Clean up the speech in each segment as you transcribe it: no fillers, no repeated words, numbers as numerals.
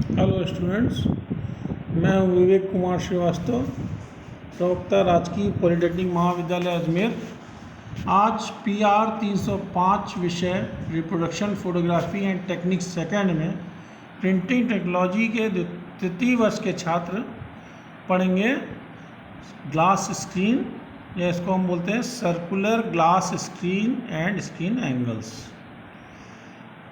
Hello students, मैं हूं विवेक कुमार श्रीवास्तव, प्रवक्ता राजकीय पॉलिटेक्निक महाविद्यालय अजमेर। आज PR 305 विषय reproduction photography and techniques second में प्रिंटिंग टेक्नोलॉजी के तृतीय वर्ष के छात्र पढ़ेंगे ग्लास स्क्रीन, या इसको हम बोलते हैं circular glass screen and screen angles.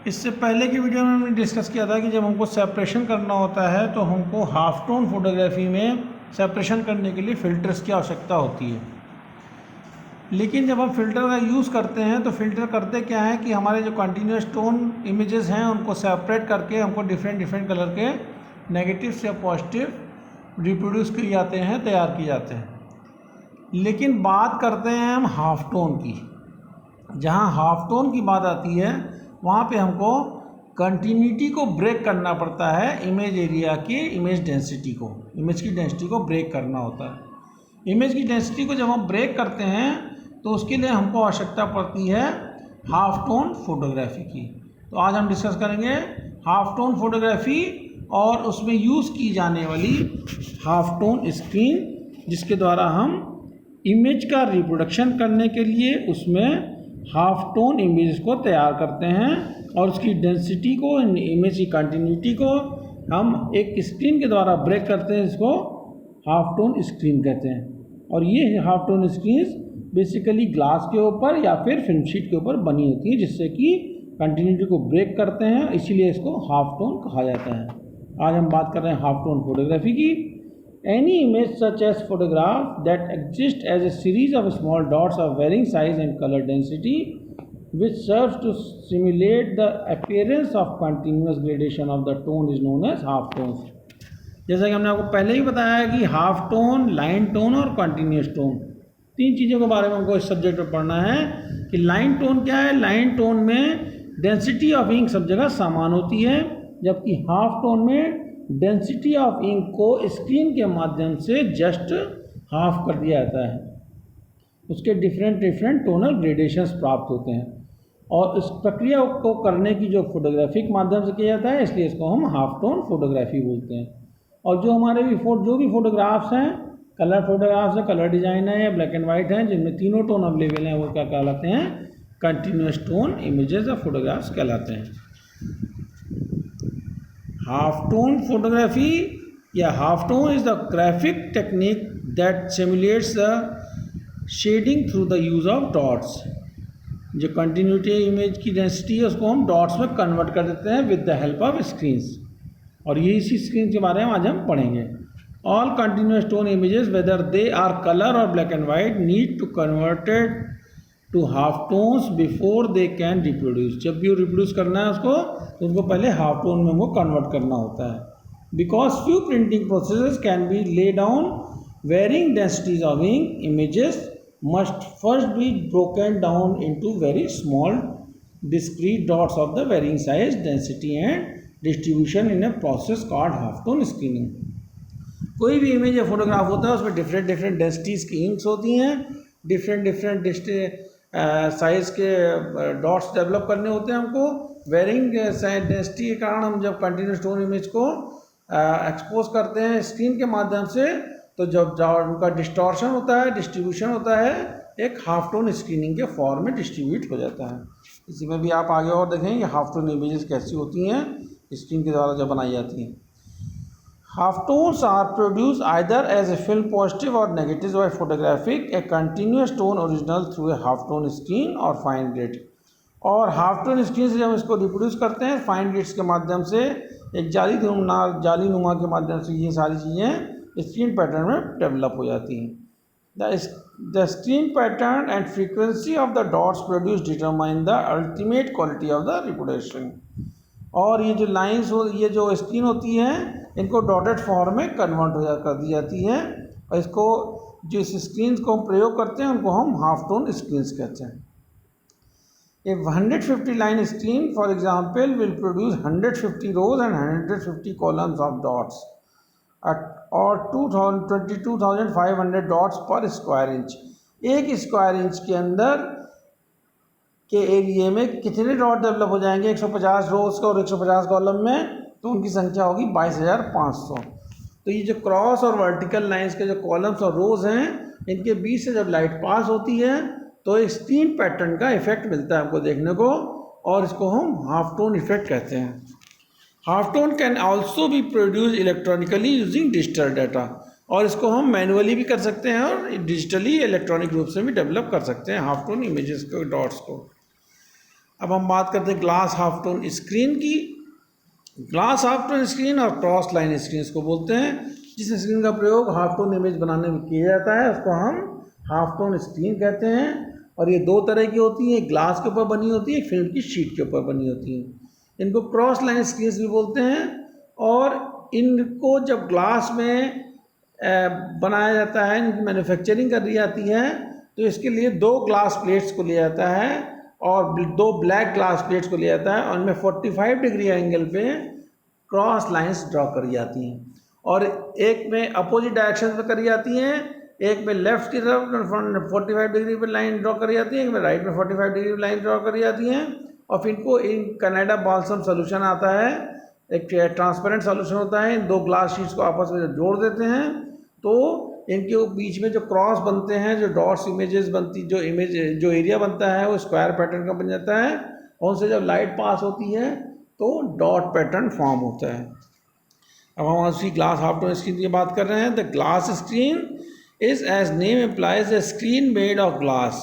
इससे पहले की वीडियो में हमने डिस्कस किया था कि जब हमको सेपरेशन करना होता है तो हमको हाफ टोन फोटोग्राफी में सेपरेशन करने के लिए फ़िल्टर्स की आवश्यकता होती है। लेकिन जब हम फ़िल्टर का यूज़ करते हैं तो फ़िल्टर करते क्या है कि हमारे जो कंटिन्यूस टोन इमेजेस हैं उनको सेपरेट करके हमको डिफरेंट कलर के नेगेटिव से पॉजिटिव रिप्रोड्यूस किए जाते हैं, तैयार किए जाते हैं। लेकिन बात करते हैं हम हाफ टोन की। जहाँ हाफ टोन की बात आती है वहाँ पे हमको कंटिन्यूटी को ब्रेक करना पड़ता है, इमेज एरिया की इमेज की डेंसिटी को ब्रेक करना होता है। इमेज की डेंसिटी को जब हम ब्रेक करते हैं तो उसके लिए हमको आवश्यकता पड़ती है हाफ टोन फोटोग्राफी की। तो आज हम डिस्कस करेंगे हाफ टोन फोटोग्राफी और उसमें यूज़ की जाने वाली हाफ टोन स्क्रीन, जिसके द्वारा हम इमेज का रिप्रोडक्शन करने के लिए उसमें हाफ टोन इमेज को तैयार करते हैं और उसकी डेंसिटी को, इमेज की कंटिन्यूटी को हम एक स्क्रीन के द्वारा ब्रेक करते हैं। इसको हाफ टोन स्क्रीन कहते हैं। और ये half tone screens basically glass के ऊपर या फिर फिल्म शीट के ऊपर बनी होती है, जिससे कि कंटिन्यूटी को ब्रेक करते हैं, इसीलिए इसको हाफ टोन कहा जाता है। आज हम बात कर रहे हैं हाफ टोन फोटोग्राफी की। Any image such as photograph that exists as a series of small dots of varying size and color density, which serves to simulate the appearance of continuous gradation of the tone, is known as half tones. जैसा कि हमने आपको पहले ही बताया है कि half tone, line tone और continuous tone, तीन चीज़ों के बारे में हमको इस सब्जेक्ट में पढ़ना है। कि लाइन टोन क्या है? लाइन टोन में डेंसिटी ऑफ इंक सब जगह समान होती है, जबकि हाफ टोन में डेंसिटी ऑफ इंक को स्क्रीन के माध्यम से जस्ट हाफ कर दिया जाता है। उसके डिफरेंट टोनल ग्रेडेशंस प्राप्त होते हैं और इस प्रक्रिया को करने की जो फोटोग्राफिक माध्यम से किया जाता है, इसलिए इसको हम हाफ टोन फोटोग्राफी बोलते हैं। और जो हमारे जो भी फोटोग्राफ्स हैं, कलर फोटोग्राफ्स हैं, कलर डिज़ाइन है या ब्लैक एंड वाइट हैं, जिनमें तीनों टोन अवेलेबल हैं, वो क्या कहलाते हैं? Continuous tone images of photographs कहलाते हैं। हाफ टोन फोटोग्राफी या half tone is the graphic technique that simulates the shading through the use of dots. जो कंटिन्यूटी इमेज की डेंसिटी है उसको हम डॉट्स में कन्वर्ट कर देते हैं with the help of screens. और ये इसी स्क्रीन के बारे में आज हम पढ़ेंगे। All continuous tone images whether they are colour और black and white need to converted to half tones before they can reproduce. जब भी रिप्रोड्यूस करना है उसको, तो उनको पहले हाफ टोन में वो कन्वर्ट करना होता है। Because few printing processes can be lay down varying densities of ink, images must first be broken down into very small discrete dots of the varying size, density and distribution in a process called half tone screening. कोई भी image या photograph होता है उसमें different densities की inks होती हैं, different size के डॉट्स डेवलप करने होते हैं हमको। वेरिंग डेंसिटी के कारण हम जब कंटिन्यूस टोन इमेज को एक्सपोज करते हैं स्क्रीन के माध्यम से, तो जब उनका डिस्टॉर्शन होता है, डिस्ट्रीब्यूशन होता है, एक हाफ टोन स्क्रीनिंग के फॉर्म में डिस्ट्रीब्यूट हो जाता है। इसी में भी आप आगे और देखेंगे हाफ टोन इमेजेस कैसी होती हैं स्क्रीन के द्वारा जब बनाई जाती हैं। Half tones are produced either as a film positive or negative by photographic a continuous tone original through a half tone screen or fine grid। और हाफ टोन स्क्रीन से जब इसको रिप्रोड्यूस करते हैं फाइन ग्रिड्स के माध्यम से, एक जाली नुमा के माध्यम से, ये सारी चीज़ें स्क्रीन पैटर्न में डेवलप हो जाती हैं। The screen pattern and frequency of the dots produce determine the ultimate quality of the reproduction. और ये जो लाइंस ये जो स्क्रीन होती हैं, इनको डॉटेड फॉर्म में कन्वर्ट कर दी जाती है, और इसको जो इस स्क्रीन्स को हम प्रयोग करते हैं उनको हम हाफ टोन स्क्रीन्स कहते हैं। A 150 line screen for example will produce 150 rows and 150 columns of dots और 22,500 डॉट्स पर स्क्वायर इंच। एक स्क्वायर इंच के अंदर के एरिया में कितने डॉट डेवलप हो जाएंगे? 150 रोज का और 150 कॉलम में, तो उनकी संख्या होगी 22,500। तो ये जो क्रॉस और वर्टिकल लाइंस के जो कॉलम्स और रोज हैं, इनके बीच से जब लाइट पास होती है तो एक स्क्रीन पैटर्न का इफेक्ट मिलता है आपको देखने को, और इसको हम हाफ टोन इफेक्ट कहते हैं। Half tone can also be produce electronically using digital data, और इसको हम मैनुअली भी कर सकते हैं और डिजिटली इलेक्ट्रॉनिक रूप से भी डेवलप कर सकते हैं हाफ टोन इमेजेस को, डॉट्स को। अब हम बात करते हैं ग्लास हाफ टोन स्क्रीन की। ग्लास हाफ टोन स्क्रीन और क्रॉस लाइन स्क्रीन को बोलते हैं। जिस स्क्रीन का प्रयोग हाफ टोन इमेज बनाने में किया जाता है उसको हम हाफ टोन स्क्रीन कहते हैं। और ये दो तरह की होती हैं, ग्लास के ऊपर बनी होती है, फिल्म की शीट के ऊपर बनी होती हैं। इनको क्रॉस लाइन स्क्रीन भी बोलते हैं। और इनको जब ग्लास में बनाया जाता है, इनकी मैन्युफैक्चरिंग कर दी जाती है, तो इसके लिए 2 ग्लास प्लेट्स को लिया जाता है और 2 ब्लैक ग्लास प्लेट्स को लिया जाता है, और उनमें 45 डिग्री एंगल पे क्रॉस लाइंस ड्रॉ करी जाती हैं। और एक में अपोजिट डायरेक्शन में करी जाती हैं, एक में लेफ्ट की तरफ 45 डिग्री पर लाइन ड्रॉ करी जाती है, एक में राइट में 45 डिग्री पर लाइन ड्रॉ करी जाती हैं। और फिर इनको इन कनाडा बाल्सम सोल्यूशन आता है, एक ट्रांसपेरेंट सोल्यूशन होता है, इन 2 ग्लास शीट्स को आपस में जोड़ देते हैं तो इनके बीच में जो क्रॉस बनते हैं, जो डॉट्स इमेजेस बनती, जो एरिया बनता है वो स्क्वायर पैटर्न का बन जाता है, और उनसे जब लाइट पास होती है तो डॉट पैटर्न फॉर्म होता है। अब हम उसी ग्लास हाफ टोन स्क्रीन की बात कर रहे हैं। The glass screen is as name implies a screen made of glass.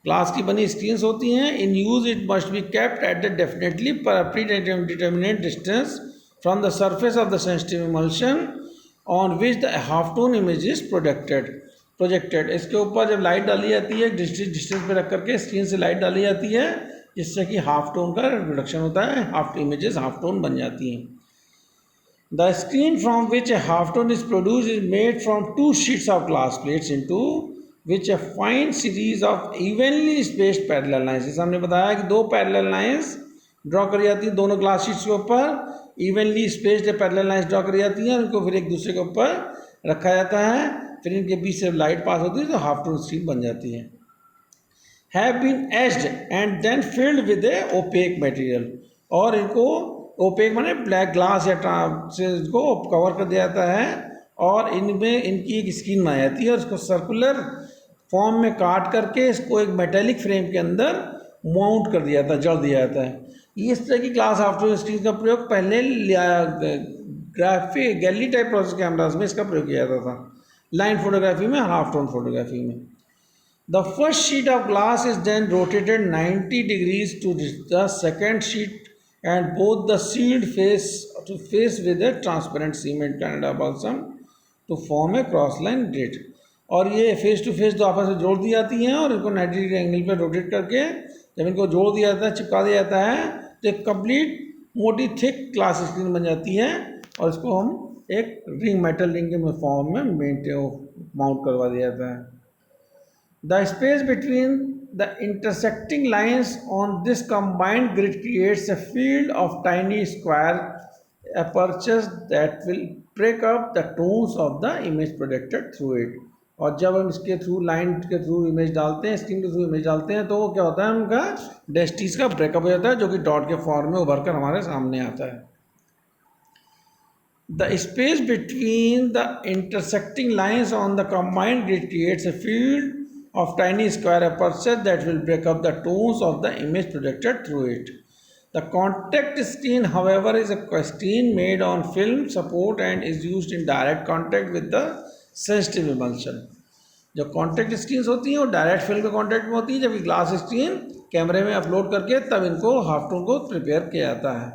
Glass की बनी स्क्रीन्स होती हैं। In use it must be kept at the definitely predetermined distance from the surface of the sensitive emulsion on which the half tone image is projected. इसके ऊपर जब light डाली जाती है, डिस्टेंस पे रख करके स्क्रीन से लाइट डाली जाती है, जिससे कि हाफ टोन का रिडक्शन होता है, हाफ इमेजेस हाफ टोन बन जाती हैं। The screen from which A half tone is produce is made from 2 sheets of glass plates into which a fine series of evenly spaced parallel lines. जैसे हमने बताया कि 2 parallel lines draw करी जाती है दोनों ग्लास शीट्स के ऊपर, evenly spaced parallel lines draw करी जाती हैं, उनको फिर एक दूसरे के ऊपर रखा जाता है, फिर इनके बीच से लाइट पास होती है तो हाफ टोन स्क्रीन बन जाती है। Have been etched and then filled with a opaque material, और इनको ओपेक माने ब्लैक ग्लास या से इसको कवर कर दिया जाता है, और इनमें इनकी एक स्क्रीन बनाई जाती है और इसको सर्कुलर फॉर्म में काट करके इसको एक मेटेलिक फ्रेम के अंदर माउंट कर दिया जाता है, जड़ दिया जाता है। इस तरह की ग्लास हाफ टोन स्क्रीन का प्रयोग पहले गैलरी टाइप प्रोसेस कैमराज में इसका प्रयोग किया जाता था, लाइन फोटोग्राफी में, हाफ टोन फोटोग्राफी में। The first sheet of glass is then rotated 90 degrees to the second sheet and both the sealed face with a transparent cement Canada balsam to form a cross line grid. और ये face to face तो आपस में जोड़ दी जाती हैं, और इनको 90 डिग्री एंगल पर रोटेट करके जब इनको जोड़ दिया जाता है, चिपका दिया जाता है, तो एक कंप्लीट मोटी थिक ग्लास स्क्रीन बन जाती है, और इसको हम एक मेटल रिंग के फॉर्म में माउंट करवा दिया जाता है। The space between the intersecting lines on this combined grid creates a field of tiny square apertures that will break up the tones of the image projected through it। और जब हम इसके through line के through image डालते हैं, screen के through image डालते हैं, तो वो क्या होता है, उनका डेस्टीज का ब्रेकअप हो जाता है, जो कि डॉट के फॉर्म में उभर कर हमारे सामने आता है। The space between the intersecting lines on the combined grid creates a field of tiny square aperture that will break up the tones of the image projected through it। The contact screen, however, is a screen made on film support and is used in direct contact with the sensitive emulsion। जो contact screens होती हैं वो direct film के contact में होती है, जबकि glass screen कैमरे में अपलोड करके तब इनको हाफ टोन को प्रिपेयर किया जाता है।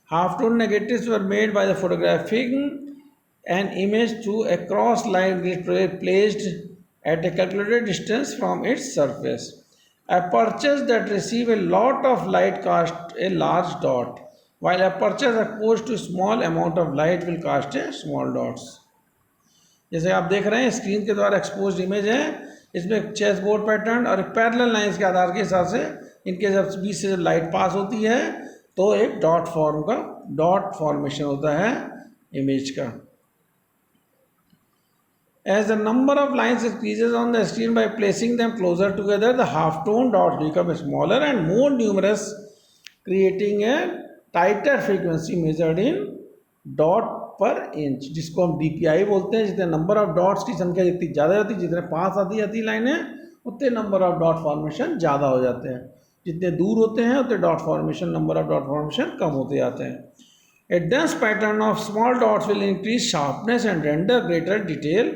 Half tone negatives were made by the photographing an image through a cross line grid placed at a calculated distance from its surface। Apertures that receive a lot of light cast a large dot, while apertures exposed to small amount of light will cast a small dots। जैसे आप देख रहे हैं screen के द्वारा expose image है, इसमें एक चेस बोर्ड पैटर्न और एक पैरेलल लाइंस के आधार के हिसाब से इनके जब बीच से जब लाइट पास होती है तो एक डॉट फॉर्मेशन होता है इमेज का। As the number of lines increases on the screen by placing them closer together, the half-tone dots become smaller and more numerous, creating a tighter frequency measured in dot पर inch, जिसको हम DPI बोलते हैं। जितने number of dots की संख्या जितनी ज़्यादा होती है, जितने पास आती जाती लाइनें, उतने नंबर ऑफ डॉट फॉर्मेशन ज़्यादा हो जाते हैं। जितने दूर होते हैं उतने dot formation, number of dot formation कम होते जाते हैं। A dense pattern of small dots will increase sharpness and render greater detail,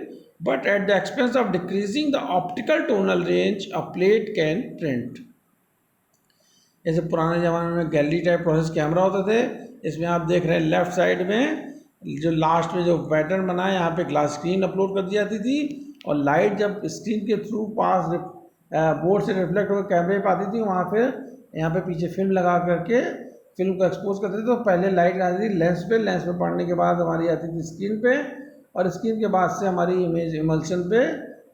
but at the expense of decreasing the optical tonal range a plate can print. जैसे पुराने ज़माने में gallery type process camera होते थे, इसमें आप देख रहे हैं लेफ्ट साइड में जो लास्ट में जो पैटर्न बना है, यहाँ पे ग्लास स्क्रीन अपलोड कर दी जाती थी, और लाइट जब स्क्रीन के थ्रू पास बोर्ड से रिफ्लेक्ट होकर कैमरे पे आती थी, वहाँ फिर यहाँ पे पीछे फिल्म लगा करके फिल्म को एक्सपोज करते थे। तो पहले लाइट आती थी लेंस पे पड़ने के बाद हमारी आती थी स्क्रीन पे, और स्क्रीन के बाद से हमारी इमेज इमल्शन पे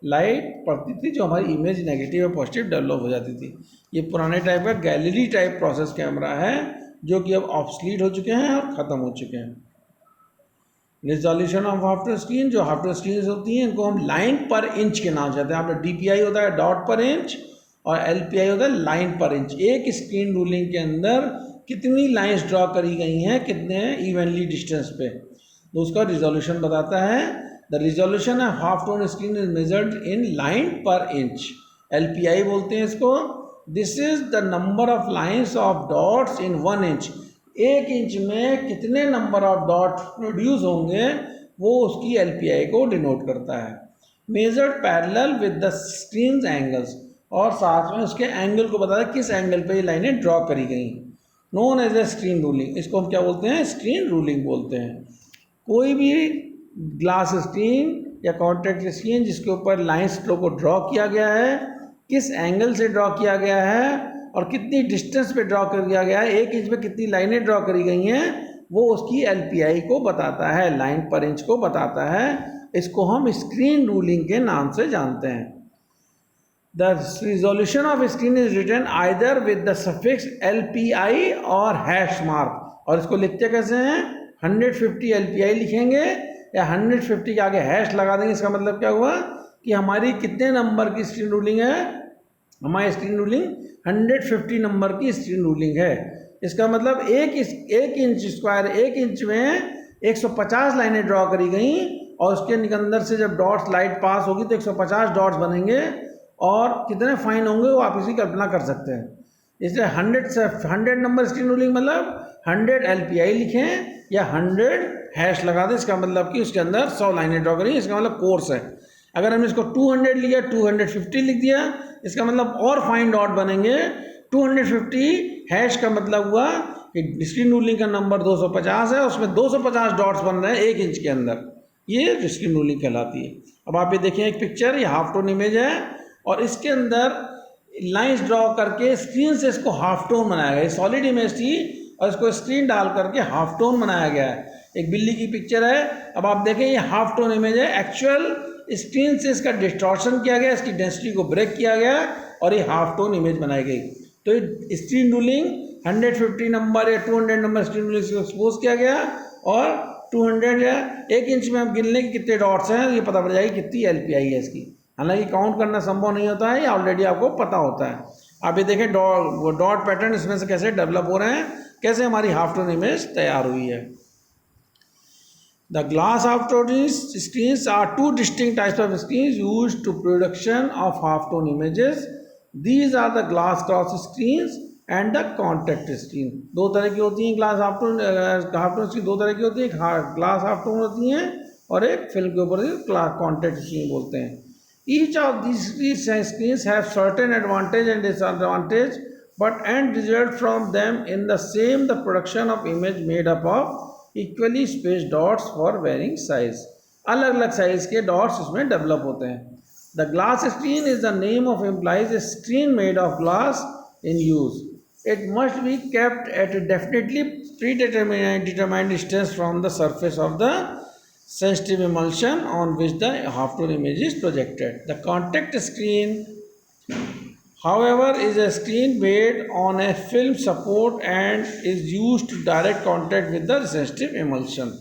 लाइट पड़ती थी, जो हमारी इमेज नेगेटिव और पॉजिटिव डेवलप हो जाती थी। ये पुराने टाइप का गैलरी टाइप प्रोसेस कैमरा है, जो कि अब ऑब्सलीट हो चुके हैं और ख़त्म हो चुके हैं। रिजोल्यूशन ऑफ आफ्टर स्क्रीन, जो आफ्टर स्क्रीन होती हैं, इनको हम लाइन पर इंच के नाम से कहते हैं। आपका DPI होता है डॉट पर इंच, और LPI होता है लाइन पर इंच। एक स्क्रीन रूलिंग के अंदर कितनी लाइंस ड्रॉ करी गई हैं, कितने इवनली डिस्टेंस पे, तो उसका रिजोल्यूशन बताता है। The resolution of half tone screen is measured in line per inch, LPI बोलते हैं इसको। This is the number of lines of dots in 1 inch. 1 inch में कितने नंबर ऑफ डॉट प्रोड्यूस होंगे, वो उसकी LPI को डिनोट करता है। Measured parallel with the screen angles, और साथ में उसके एंगल को बताता है किस एंगल पे ये लाइनें ड्रॉ करी गई। Known as a screen ruling, इसको हम क्या बोलते हैं, स्क्रीन रूलिंग बोलते हैं। कोई भी ग्लास स्क्रीन या कॉन्टैक्ट स्क्रीन जिसके ऊपर लाइंस को ड्रॉ किया गया है, किस एंगल से ड्रॉ किया गया है और कितनी डिस्टेंस पे ड्रॉ कर दिया गया है, 1 इंच में कितनी लाइनें ड्रॉ करी गई हैं, वो उसकी LPI को बताता है, लाइन पर इंच को बताता है। इसको हम स्क्रीन रूलिंग के नाम से जानते हैं। The resolution of screen is written either with the suffix LPI और hash mark, और इसको लिखते कैसे हैं, 150 LPI लिखेंगे या 150 के आगे हैश लगा देंगे। इसका मतलब क्या हुआ कि हमारी कितने नंबर की स्क्रीन रूलिंग है, हमारी स्क्रीन रूलिंग 150 नंबर की स्क्रीन रूलिंग है। इसका मतलब एक इंच स्क्वायर, 1 इंच में 150 लाइनें ड्रॉ करी गई, और उसके अंदर से जब डॉट्स लाइट पास होगी तो 150 डॉट्स बनेंगे, और कितने फाइन होंगे वो आप इसी कल्पना कर सकते हैं। इसलिए 100 नंबर स्क्रीन रूलिंग मतलब 100 LPI लिखें या 100 हैश लगा दें। इसका मतलब कि उसके अंदर 100 लाइनें ड्रॉ करें, इसका मतलब कोर्स है। अगर हमने इसको 200 लिया, 250 लिख दिया, इसका मतलब और फाइन डॉट बनेंगे। 250 हैश का मतलब हुआ कि स्क्रीन रूलिंग का नंबर 250 है, उसमें 250 डॉट्स बन रहे हैं 1 इंच के अंदर, ये स्क्रीन रूलिंग कहलाती है। अब आप ये देखिए एक पिक्चर, ये हाफ टोन इमेज है, और इसके अंदर लाइंस ड्रॉ करके स्क्रीन से इसको हाफ टोन बनाया गया है। सॉलिड इमेज थी और इसको स्क्रीन डाल करके हाफ टोन बनाया गया है। एक बिल्ली की पिक्चर है, अब आप देखें ये हाफ टोन इमेज है। एक्चुअल स्क्रीन से इसका डिस्टॉर्शन किया गया, इसकी डेंसिटी को ब्रेक किया गया, और ये हाफ टोन इमेज बनाई गई। तो स्क्रीन रूलिंग 150 नंबर या 200 नंबर स्क्रीन रूलिंग से एक्सपोज किया गया, और 200 या 1 इंच में हम गिन लें कि कितने डॉट्स हैं, ये पता पड़ जाएगी कितनी LPI है इसकी। हालांकि काउंट करना संभव नहीं होता है, ये ऑलरेडी आपको पता होता है। आप ये देखें डॉट पैटर्न इसमें से कैसे डेवलप हो रहे हैं, कैसे हमारी हाफ टोन इमेज तैयार हुई है। The glass half tone screens are 2 distinct types of screens used to production of half tone images. These are the glass cross screens and the contact screen. 2 तरह की होती हैं ग्लास हाफ टोन स्क्रीन, 2 तरह की होती है। Glass half tone होती हैं और एक फिल्म के ऊपर कॉन्टैक्ट स्क्रीन बोलते हैं। Each of these screens have certain advantage and disadvantage, but end result from them in the same, the production of image made up of equally spaced dots for varying size. अलग अलग size के dots इसमें develop होते हैं। The glass screen is the name of implies a screen made of glass in use. It must be kept at a definitely predetermined distance from the surface of the sensitive emulsion on which the half tone image is projected. The contact screen, however, is a screen made on a film support and is used to direct contact with the sensitive emulsion.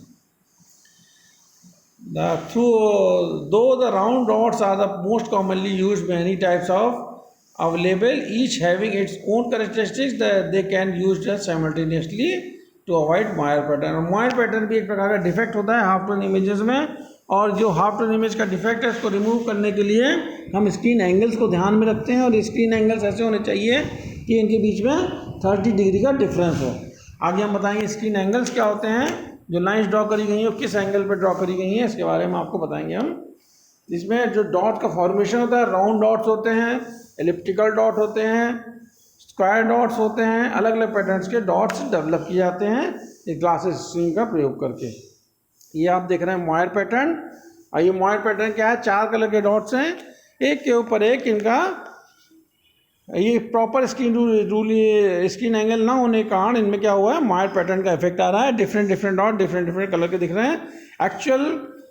Though the round dots are the most commonly used, many types of available, each having its own characteristics that they can use simultaneously to avoid moire pattern. और moire pattern भी एक प्रकार का defect होता है half tone images में, और जो हाफ टोन इमेज का डिफेक्ट है इसको रिमूव करने के लिए हम स्क्रीन एंगल्स को ध्यान में रखते हैं, और स्क्रीन एंगल्स ऐसे होने चाहिए कि इनके बीच में 30 डिग्री का डिफरेंस हो। आगे हम बताएंगे स्क्रीन एंगल्स क्या होते हैं, जो लाइन्स ड्रॉ करी गई हैं वो किस एंगल पर ड्रॉ करी गई हैं, इसके बारे में आपको बताएंगे हम। इसमें जो डॉट का फॉर्मेशन होता है, राउंड डॉट्स होते हैं, एलिप्टिकल डॉट होते हैं, स्क्वायर डॉट्स होते हैं, अलग अलग पैटर्न्स के डॉट्स डेवलप किए जाते हैं इस ग्लासेस स्क्रीन का प्रयोग करके। ये आप देख रहे हैं मोयर पैटर्न, और ये मोयर पैटर्न क्या है, 4 कलर के डॉट्स हैं एक के ऊपर एक। इनका ये प्रॉपर स्क्रीन एंगल ना होने के कारण इनमें क्या हुआ है, मोयर पैटर्न का इफेक्ट आ रहा है। डिफरेंट डॉट डिफरेंट कलर के दिख रहे हैं। एक्चुअल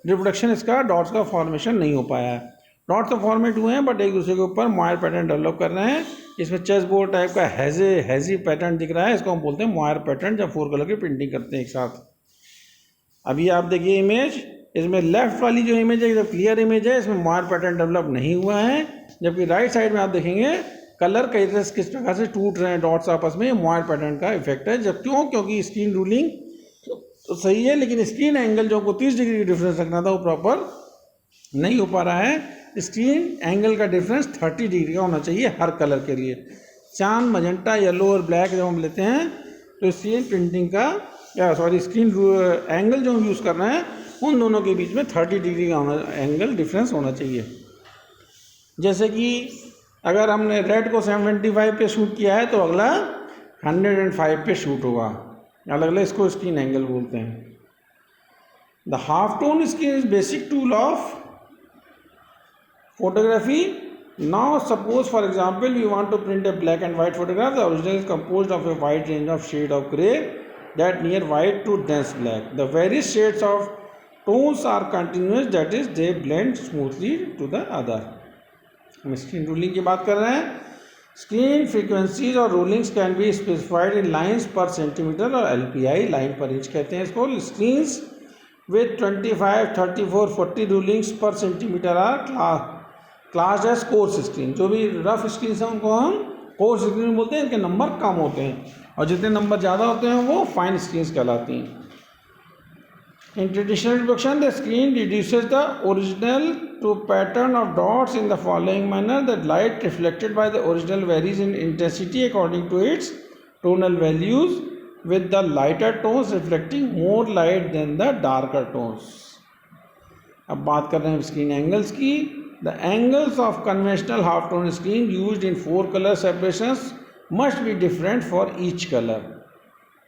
रिप्रोडक्शन इसका डॉट्स का फॉर्मेशन नहीं हो पाया है। डॉट्स तो फॉर्मेट हुए हैं बट एक दूसरे के ऊपर मोयर पैटर्न डेवलप कर रहे हैं। इसमें चेस बोर्ड टाइप का हैजी पैटर्न दिख रहा है, इसको हम बोलते हैं मोयर पैटर्न, जब 4 कलर की प्रिंटिंग करते हैं एक साथ। अभी आप देखिए इमेज, इसमें लेफ्ट वाली जो इमेज है, जो क्लियर इमेज है, इसमें मोयर पैटर्न डेवलप नहीं हुआ है, जबकि राइट साइड में आप देखेंगे कलर कई तरह किस प्रकार से टूट रहे हैं डॉट्स आपस में, मोयर पैटर्न का इफेक्ट है। जब क्योंकि स्क्रीन रूलिंग तो सही है, लेकिन स्क्रीन एंगल जो को 30 डिग्री की डिफरेंस रखना था वो प्रॉपर नहीं हो पा रहा है। स्क्रीन एंगल का डिफरेंस 30 डिग्री का होना चाहिए हर कलर के लिए। चांद, मजेंटा, येलो और ब्लैक जब हम लेते हैं तो स्क्रीन प्रिंटिंग का स्क्रीन एंगल जो हम यूज़ कर रहे हैं उन दोनों के बीच में 30 डिग्री का एंगल डिफरेंस होना चाहिए। जैसे कि अगर हमने रेड को 75 पे शूट किया है तो अगला 105 पे शूट होगा, अलग अलग इसको स्क्रीन एंगल बोलते हैं। The half tone screen is basic tool of photography. Now suppose for example we want to print a black and white photograph. The original is composed of a wide range of shade of gray that near white to dense black. The various shades of tones are continuous, that is they blend smoothly to the other. हम screen ruling की बात कर रहे हैं। Screen frequencies और rulings can be specified in lines per centimetre और LPI line per inch कहते हैं इसको। Screens with 25, 34, 40 rulings per centimetre are class as coarse screen. जो भी रफ स्क्रीन है उनको हम कोर्स स्क्रीन बोलते हैं, इनके नंबर कम होते हैं, और जितने नंबर ज़्यादा होते हैं वो फाइन स्क्रीन्स कहलाती हैं। In traditional reproduction the screen reduces the original to pattern of dots in the following manner. The light reflected by the original varies in intensity according to its tonal values, with the lighter tones reflecting more light than the darker tones. अब बात कर रहे हैं screen angles की। The angles of conventional half tone screen used in 4 color separations must be different for each color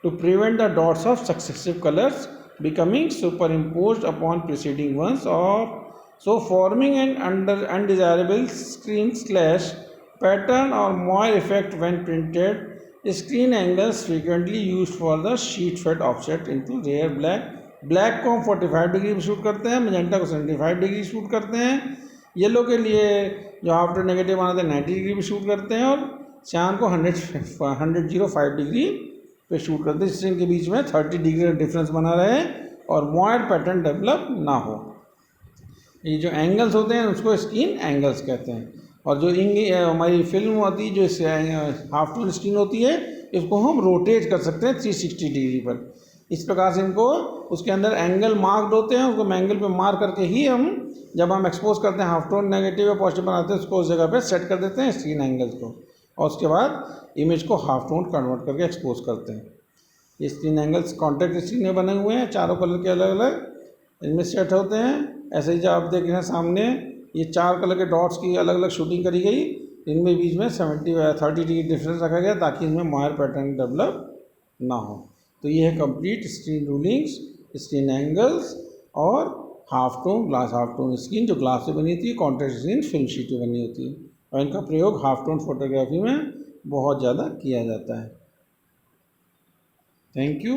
to prevent the dots of successive colors becoming superimposed upon preceding ones, or so forming an undesirable screen slash pattern or moire effect when printed. Screen angles frequently use for the sheet fed offset into rare black को हम 45 degree पर shoot करते हैं, magenta को 75 degree shoot करते हैं, yellow के लिए जो आफ्टर नेगेटिव बनाते हैं 90 डिग्री पे शूट करते हैं, और चांद को 105 डिग्री पे शूट करते हैं, जिससे इनके बीच में 30 डिग्री का डिफरेंस बना रहे और मोयर पैटर्न डेवलप ना हो। ये जो एंगल्स होते हैं उसको स्क्रीन एंगल्स कहते हैं। और जो हमारी फिल्म होती है, जो हाफ टोन स्क्रीन होती है, इसको हम रोटेट कर सकते हैं 360 डिग्री पर। इस प्रकार से इनको उसके अंदर एंगल मार्क्ड होते हैं, उसको एंगल पे मार्क करके ही हम जब हम एक्सपोज करते हैं हाफ टोन नेगेटिव या पॉजिटिव बनाते हैं उसको उस जगह पे सेट कर देते हैं स्क्रीन एंगल्स को, और उसके बाद इमेज को हाफ टोन कन्वर्ट करके एक्सपोज करते हैं। ये स्क्रीन एंगल्स कॉन्टैक्ट स्क्रीन में बने हुए हैं, चारों कलर के अलग अलग इनमें सेट होते हैं। ऐसे ही जो आप देख रहे हैं सामने, ये 4 कलर के डॉट्स की अलग अलग शूटिंग करी गई, इनमें बीच में 30 डिग्री डिफरेंस रखा गया ताकि इनमें मोयर पैटर्न डेवलप ना हो। तो ये है complete screen rulings, screen angles और half tone glass half tone screen जो ग्लास से बनी होती है, कॉन्ट्रास्ट स्क्रीन फिल्म शीट में बनी होती है, और इनका प्रयोग हाफ टोन फोटोग्राफी में बहुत ज़्यादा किया जाता है। Thank you.